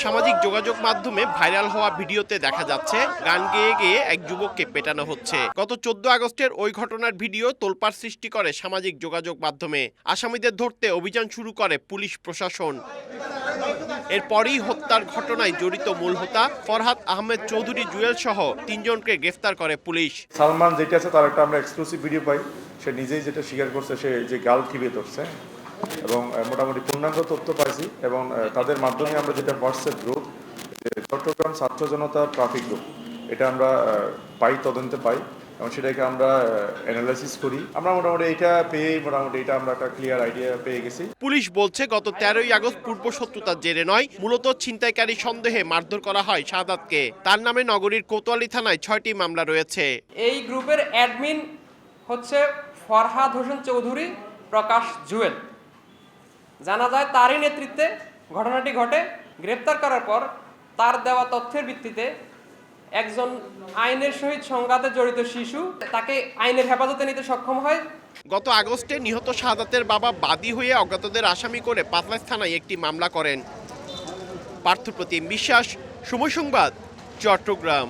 সামাজিক যোগাযোগ মাধ্যমে ভাইরাল হওয়া ভিডিওতে দেখা যাচ্ছে গান গেয়ে গেয়ে এক যুবককে পেটানো হচ্ছে। গত 14 আগস্টের ওই ঘটনার ভিডিও তোলপাড় সৃষ্টি করে সামাজিক যোগাযোগ মাধ্যমে। আসামিদের ধরতে অভিযান শুরু করে পুলিশ প্রশাসন। এরপরই হত্যার ঘটনায় জড়িত মূল হোতা ফরহাদ আহমেদ চৌধুরী জুয়েল সহ 3 জনকে গ্রেফতার করে পুলিশ। সালমান যেটা আছে তার একটা আমরা এক্সক্লুসিভ ভিডিও পাই, সে নিজেই যেটা স্বীকার করছে, সে যে গাল টিপে ধরছে এবং মোটামুটি পূর্ণাঙ্গ তথ্য পাইছি এবং তাদের মাধ্যমে আমরা যেটা হোয়াটসঅ্যাপ গ্রুপ চট্টগ্রাম ছাত্র জনতা ট্রাফিক গ্রুপ, এটা আমরা পাই, তদন্তে পাই এবং সেটাকে আমরা অ্যানালাইসিস করি। আমরা মোটামুটি এটা পেয়ে এটা আমরা একটা ক্লিয়ার আইডিয়া পেয়ে গেছি। পুলিশ বলছে গত 13ই আগস্ট পূর্ব শত্রুতার জেরে নয়, মূলত ছিনতাইকারী সন্দেহে মারধর করা হয় শাহাদাতকে। তার নামে নগরীর কোতোয়ালি থানায় 6টি মামলা রয়েছে। এই গ্রুপের অ্যাডমিন হচ্ছে ফরহাদ হোসেন চৌধুরী প্রকাশ জুয়েল। জানা যায় তারই নেতৃত্বে ঘটনাটি ঘটে। গ্রেপ্তার করার পর তার দেওয়া তথ্যের ভিত্তিতে একজন আইনের সহিত সংঘাতে জড়িত শিশু তাকে আইনের হেফাজতে নিতে সক্ষম হয়। গত আগস্টে নিহত শাহাদাতের বাবা বাদী হয়ে অজ্ঞাতদের আসামি করে পাতলাশ থানায় একটি মামলা করেন। পার্থপ্রতিম বিশ্বাস, সময় সংবাদ, চট্টগ্রাম।